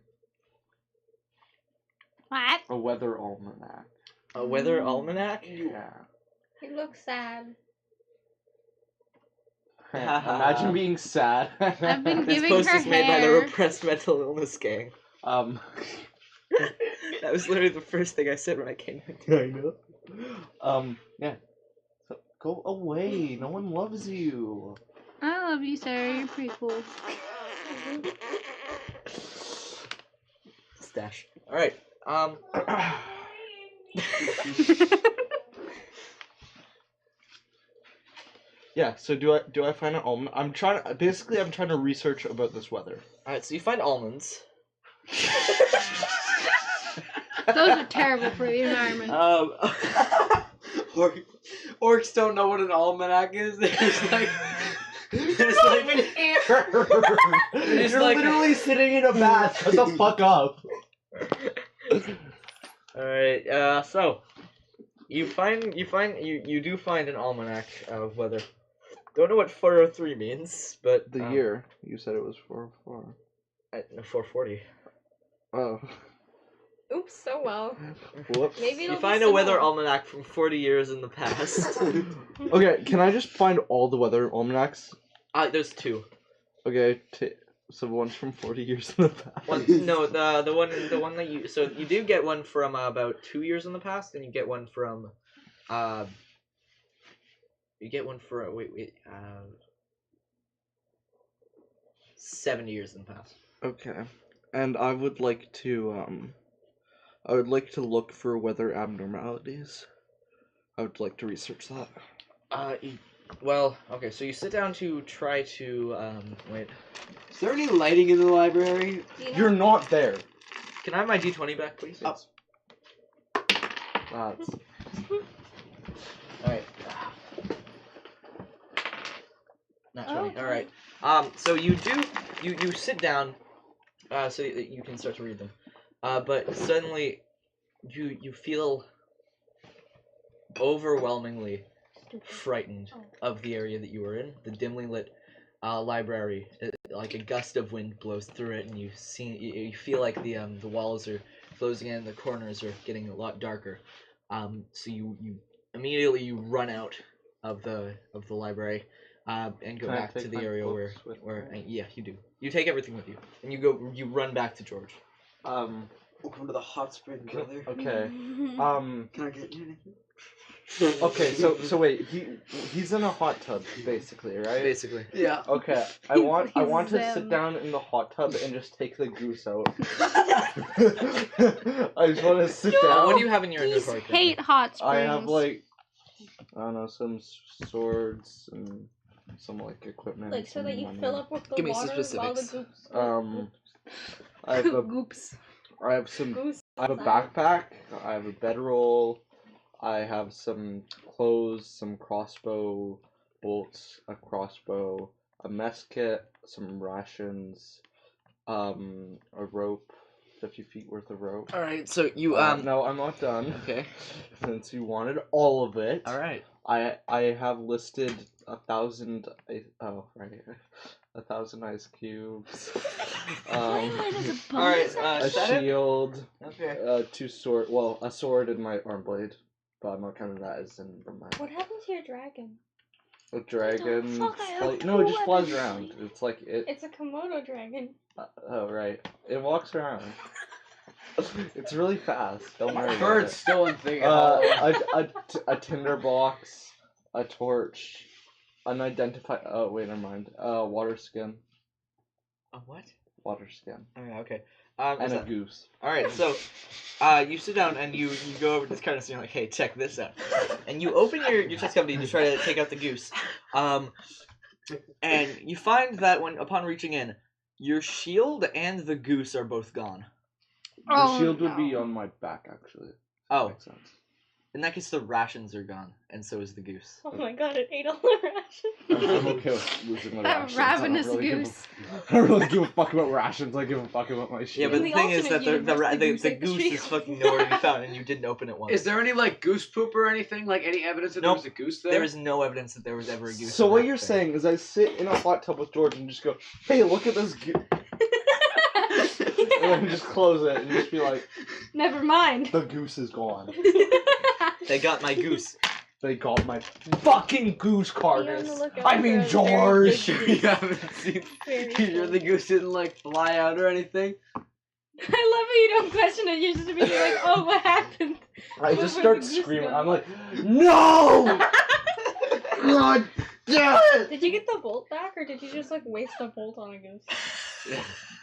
What? A weather almanac. A weather almanac? Yeah. It looks sad. Imagine being sad. I've been This giving post her is made by the hair. Repressed Mental Illness Gang. That was literally the first thing I said when I came in. I know. Yeah. So go away. No one loves you. I love you, Sarah. You're pretty cool. Stash. Alright. Yeah. So do I find an almanac? I'm trying to research about this weather. Alright, so you find almonds. Those are terrible for the environment. Orcs don't know what an almanac is. They're just like, You're like- literally sitting in a bath. Shut the fuck up. Alright, so you do find an almanac of weather. Don't know what 403 means, but The year you said it was 404. 440. Oh. Oops, so well. Whoops. Maybe it'll You be find a weather similar. almanac from 40 years in the past. Okay, can I just find all the weather almanacs? There's two. Okay, so one's from 40 years in the past. No, the one that you do get one from about 2 years in the past, and you get one from 70 years in the past. Okay, and I would like to look for weather abnormalities. I would like to research that. Well, okay, so you sit down to try to wait. is there any lighting in the library? Do you know- You're not there. Can I have my D20 back, please? That's Alright. Not 20. Okay. Alright. So you sit down, so that you can start to read them. But suddenly, you feel overwhelmingly frightened of the area that you were in, the dimly lit library. Like a gust of wind blows through it, and you feel like the walls are closing in, the corners are getting a lot darker. So you immediately run out of the library, and go Can I back take to the my area where books with yeah, you do. You take everything with you, and you run back to George. Welcome to the hot spring, brother. Okay. Can I get you anything? Okay. So wait. He's in a hot tub, basically, right? Basically. Yeah. Okay. I want to He's sit down in the hot tub and just take the goose out. I just want to sit down. What do you have in your Geese inventory? hate hot springs. I have like, I don't know, some swords and some like equipment. Like so some that you money. fill up with the Give me some water while the specifics. goops. I have a, Goops. I have some. Goose. I have a backpack. I have a bedroll. I have some clothes, some crossbow bolts, a crossbow, a mess kit, some rations, A rope, 50 feet worth of rope. All right. So you No, I'm not done. Okay. Since you wanted all of it. All right. I have listed 1,000. 1,000 ice cubes. All right. A Is that it? shield. Okay. 2 sword. Well, a sword and my arm blade. But I'm not counting that as in from my. What happened to your dragon? A dragon. fuck, I have No, it two just flies weapons. around. It's like it. It's a Komodo dragon. Oh right. It walks around. It's really fast. Don't worry. Bird's still in thing. A tinderbox, a torch, unidentified. Oh wait, never mind. Water skin. A what? Water skin. All right. Okay. And a goose. All right. So, you sit down and you go over to this kind of thing like, hey, check this out, and you open your chest cavity to try to take out the goose, and you find that upon reaching in, your shield and the goose are both gone. The shield would be on my back actually. Oh. Makes sense. In that case, the rations are gone, and so is the goose. Oh my god, an $8 ration. I'm okay with losing the That rations. ravenous I don't really goose. I don't really give a fuck about rations. I give a fuck about my Yeah, shield. but In the the thing is alternate that universe, the the goose goose ate the is shield. fucking nowhere to be found, and you didn't open it once. Is there any like goose poop or anything? Like any evidence that Nope. there was a goose there? There is no evidence that there was ever a goose. So in what that you're thing. saying is I sit in a hot tub with George and just go, hey, look at this goose. And then just close it and just be like, Never mind. the goose is gone. They got my goose. They got my fucking goose Be on the carcass. lookout I for mean a George. very you haven't seen. Very You sure the goose didn't like fly out or anything? I love how you don't question it. You're just be like, oh, what happened? I Where just the start goose screaming. go? I'm like, no! God damn it! Did you get the bolt back, or did you just like waste a bolt on a goose?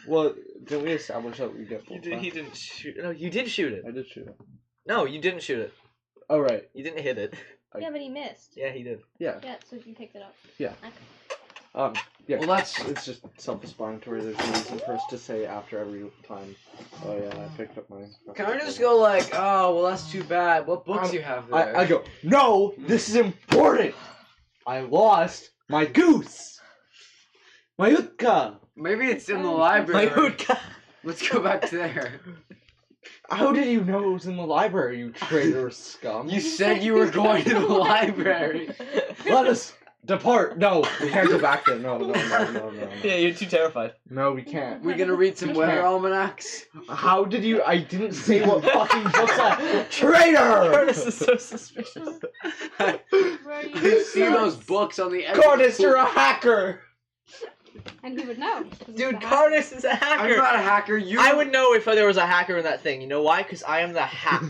Well, didn't we establish that we get bolt back? He didn't shoot. No, you did shoot it. I did shoot it. No, you didn't shoot it. Oh, right. You didn't hit it. Yeah, but he missed. Yeah, he did. Yeah. Yeah, so you picked it up. Yeah. Okay. Yeah. Well, that's It's just self-explanatory. There's no reason for us to say after every time, oh yeah, I picked up my... Can I just go like, oh, well, that's too bad. What books you have there? I go, no, this is important! I lost my goose! My utka! Maybe it's in the library. My Utka. Let's go back to there. How did you know it was in the library, you traitorous scum? You said you were going to the library. Let us depart! No, we can't go back there. No. Yeah, you're too terrified. No, we can't. We're gonna read some weather almanacs. How did you... I didn't say what fucking books I... Traitor! Curtis is so suspicious. You see those books on the edge of Cardis, the you're pool. a hacker! And he would know. 'cause he's Dude, the hacker. Cardis is a hacker. I'm not a hacker. You. I would know if there was a hacker in that thing. You know why? Because I am the hack.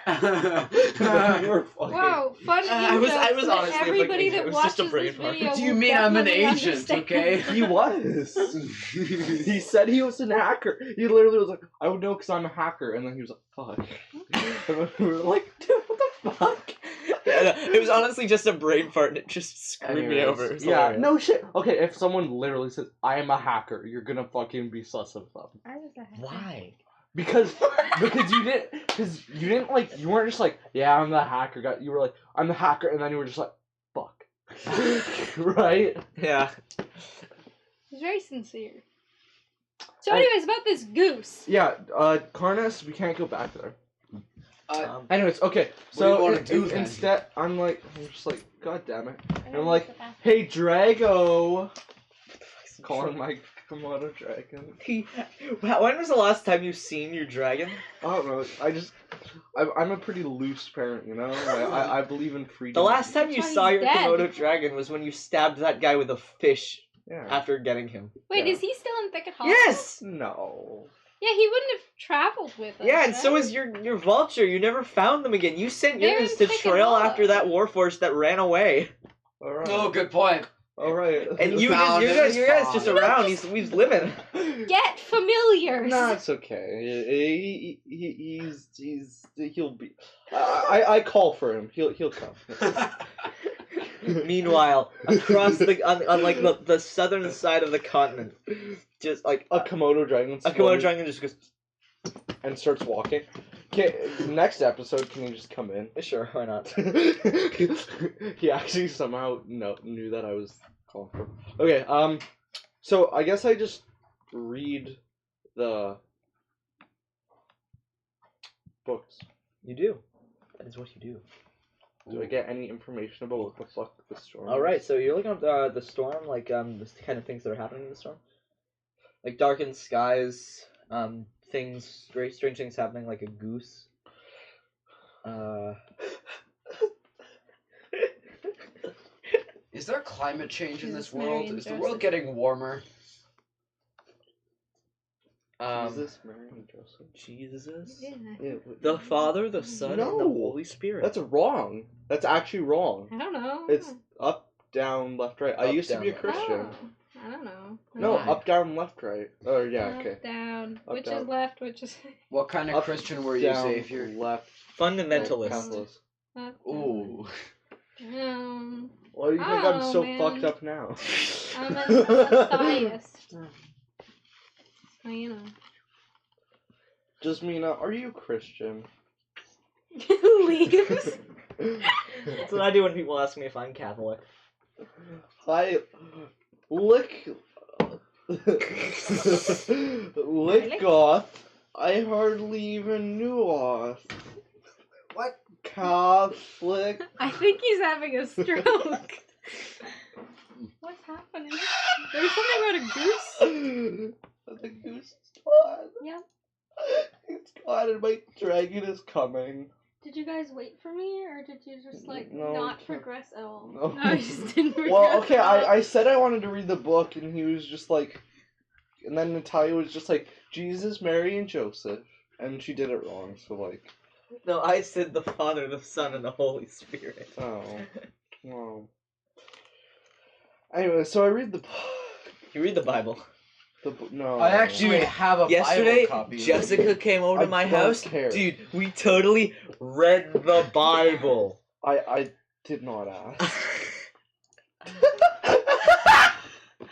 You're fucking... Wow, fun I was info so that honestly everybody thinking it that was just a watches brain this fart. video What do you will mean I'm an definitely agent, understand. okay? He was. He said he was a hacker. He literally was like, I would know because I'm a hacker. And then he was like, fuck. And we were like, dude, what the fuck? Yeah, no, it was honestly just a brain fart and it just screwed me Anyways, over. It was Yeah, hilarious. no shit. Okay, if someone literally says, I am a hacker, you're gonna fucking be sus of them. I was a hacker. Why? Because you didn't like, you weren't just like, yeah, I'm the hacker guy. You were like, I'm the hacker, and then you were just like, fuck. Right? Yeah. He's very sincere. So anyways, about this goose. Yeah, Karnas, we can't go back there. Anyways, okay, What do so you wanna do then? instead, I'm just like, god damn it. I I'm don't like, know what hey, Drago! Calling my Komodo dragon. When was the last time you seen your dragon? I don't know, I'm a pretty loose parent, you know? I believe in freedom. The last time you That's why saw he's your dead. Komodo dragon was when you stabbed that guy with a fish Yeah. after getting him. Wait, Yeah. is he still in Thicket Hall? Yes! No. Yeah, he wouldn't have traveled with us. Yeah, and so right? is your vulture. You never found them again. You sent They're yours in to Thicket trail Hollow. after that warforged that ran away. Alright. Oh, good point. Alright. And You found it, it's you guys fine. just around. He's living. Get familiars. Nah, it's okay. He'll be. I call for him. He'll come. Meanwhile, across on like the southern side of the continent, just like A Komodo dragon. a Komodo dragon just goes. and starts walking. Okay, next episode, can he just come in? Sure, why not? He actually somehow knew that I was calling for him. Okay, so I guess I just read the books. You do. That is what you do. Do I get any information about what the fuck the storm All right, is? so you're looking up the storm, like the kind of things that are happening in the storm, like darkened skies, things, very strange things happening, like a goose. Is there climate change in this Jesus, Mary, world? and Is the Joseph. world getting warmer? Jesus, Mary, and Joseph. Jesus, Yeah. the Father, the Son, and the No. Holy Spirit. That's wrong. That's actually wrong. I don't know. It's up, down, left, right. I Up, used to be a down, Christian. Oh, I don't know. No, Why? up, down, left, right. Oh, yeah, Up, okay. down. Up, Which down. is left, which is What kind of Up, Christian were you, down, Xavier? left, Fundamentalist. Catholic. up, Ooh. down. Why do you think I'm Oh, so man. fucked up now? I'm a theist. So, you know. Jasmina, are you Christian? Leaves. That's what I do when people ask me if I'm Catholic. I lick lick goth. I hardly even knew off. What? Catholic. I think he's having a stroke. What's happening? There's something about a goose. The goose is gone. Yeah. It's gone and my dragon is coming. Did you guys wait for me, or did you just No, not we can't. progress at all? No. No, you just didn't progress. Well, okay, at all. I said I wanted to read the book, and he was just like, and then Natalia was just like, Jesus, Mary, and Joseph, and she did it wrong, so like, No, I said the Father, the Son, and the Holy Spirit. oh, well. Anyway, so I read the book. You read the Bible. No. I actually have a Yesterday, Bible copy. Jessica came over to I my don't house. care. Dude, we totally read the Bible. I did not ask.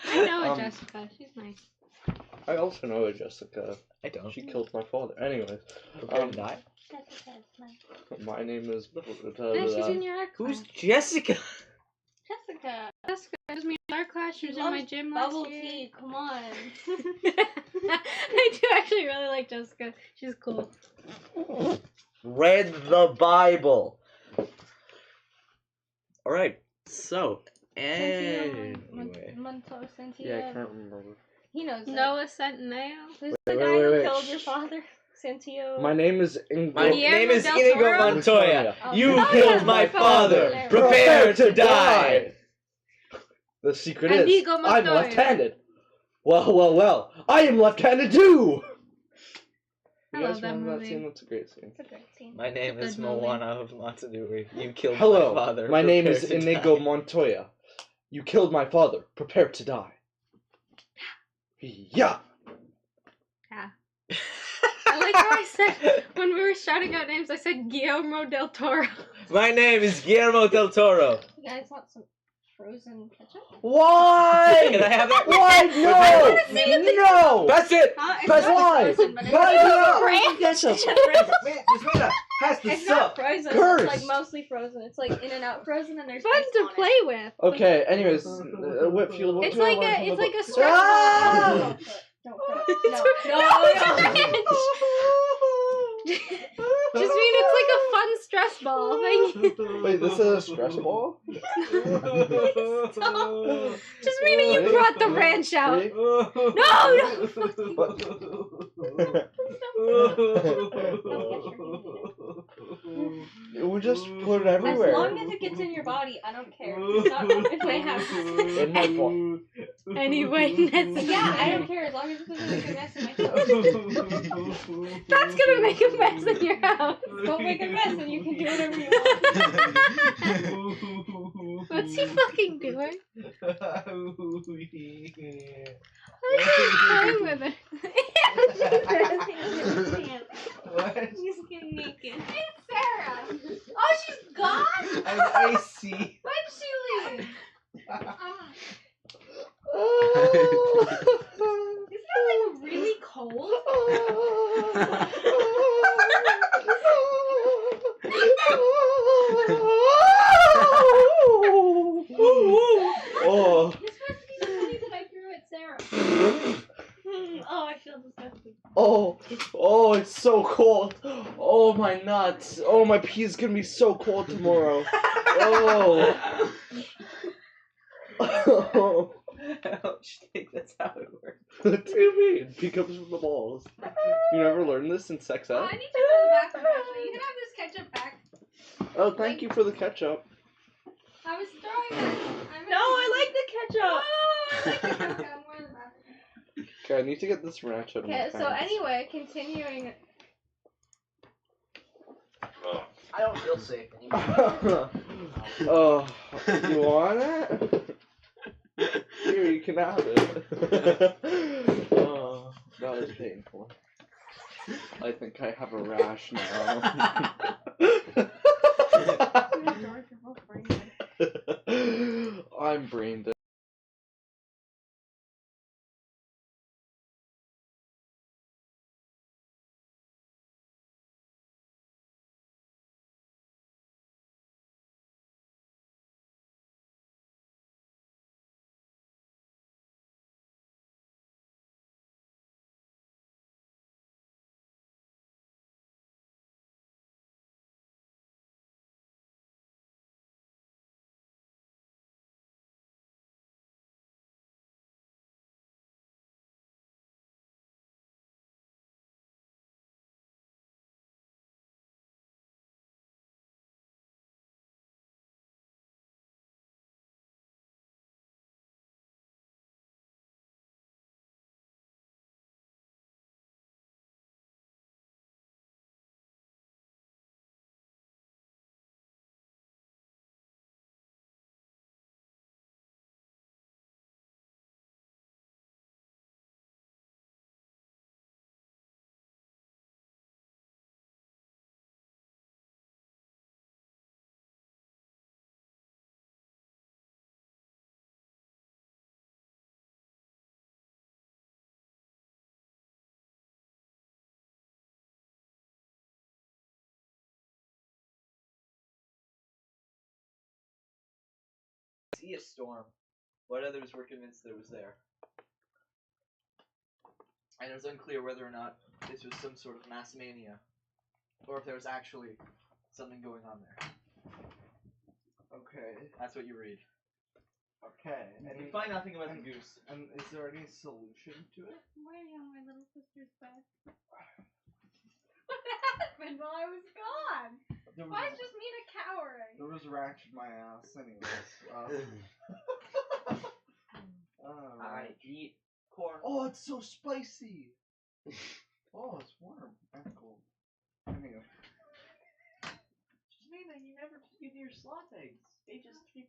I know Um, Jessica. She's nice. I also know a Jessica. I don't. She killed my father. Anyways, Prepare to die. Jessica's nice. my name is. Yeah, she's in your art Who's class. Jessica? Jessica. Jessica is in your art class. She was in loves my gym Bubble last year. tea, come on. I do actually really like Jessica. She's cool. Read the Bible. Alright, so, anyway. Monto Centio. Yeah, I can't remember. He knows that. Noah Centineo. Who's Wait, the wait, guy wait, who wait. killed your father? Centio. My name is My Guillermo name is del Inigo Toro? Montoya. Oh, You oh, killed yeah, my my father. father. Prepare to die. The secret Inigo is, I'm Montoya. left-handed. Well. I am left-handed too. I You love guys that remember that movie. scene? That's a great scene. It's a great scene. My name It's a is good movie. Moana of Matanui. You killed Hello, my father. my name Prepare is to Inigo die. Montoya. You killed my father. Prepare to die. Yeah. I like how I said, when we were shouting out names, I said Guillermo del Toro. My name is Guillermo del Toro. You guys want some frozen ketchup? Why? Can I have that? Why? No. That's it. It's Press not Y. frozen, but it's Why not not? Jasmina has to It's not frozen. Cursed. It's like mostly frozen. It's like in and out frozen, and there's Fun ice to on play it. with. Okay. Anyways, Whitfield. What It's do I like learn a, from the it's like book? a stress Ah! ball. Don't put it. No, Just mean it's like a fun stress ball. Like, Wait, this is a stress ball? just meaning you Ready? brought the ranch out. Ready? We just put it As everywhere. long as it gets in your body, I don't care. It's not in my house. In my ball. Anyway, that's Yeah, I don't care as long as it doesn't make a mess in my house. That's gonna make a mess in your house. Don't make a mess, and you can do whatever you want. What's he fucking doing? Playing with it. What? He's getting naked. It's Sarah. Oh, she's gone. I see. When did she leave? Isn't that like really cold? Oh. This was the money that I threw at Sarah. hot. Oh, my pee is gonna be so cold tomorrow. Oh. Oh. I don't think that's how it works. What do you mean? Pee comes from the balls. You never learned this in sex ed? I need to go to the bathroom actually. You can have this ketchup back. Oh, thank you for the ketchup. I was throwing it. No, I like the ketchup. Oh, I like the ketchup. I'm going to the bathroom. Okay, I need to get this ranch out of my Okay, pants. so anyway, continuing. I don't feel safe anymore. Oh, you want it? Here, you can have it. Oh, that was painful. I think I have a rash now. I'm brain dead. See a storm. But others were convinced that it was there. And it was unclear whether or not this was some sort of mass mania, or if there was actually something going on there. Okay. That's what you read. Okay. And you find nothing about the goose. And is there any solution to it? Why are you on my little sister's bed? What happened while I was gone? There Why is just Mina cowering? There was ranch in my ass, anyways. I eat corn. Oh, it's so spicy. Oh, it's warm and cold. Anyway. Just mean that you never eat your slot eggs. Ages 3+.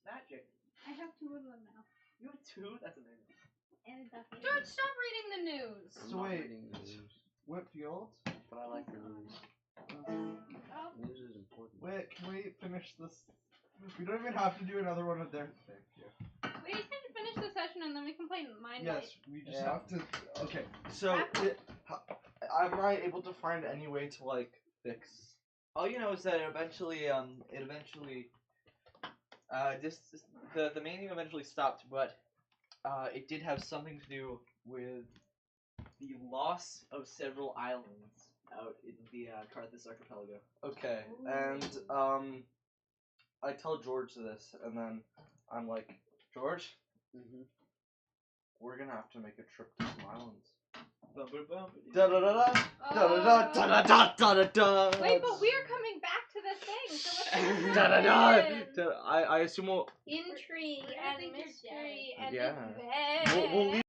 Magic. I have 2 of them now. You have 2? That's amazing. And a ducky. George, stop reading the news! So wait, what field? But I like the news. Oh, News is important. Wait, can we finish this? We don't even have to do another one of their thing. we just need to finish the session and then we can play Mind Yes, Night. we just Yeah. have to. Okay, so am I able to find any way to like fix? All you know is that the mania eventually stopped, but it did have something to do with the loss of several islands out in the Carthus archipelago. Okay, and I tell George this, and then I'm like, George, we're gonna have to make a trip to some islands. Da da da da da da da da da da da. Wait, but we're coming back to the thing, so what's Da da gonna da. I assume we'll Intrigue and mystery and Yeah. adventure. we'll leave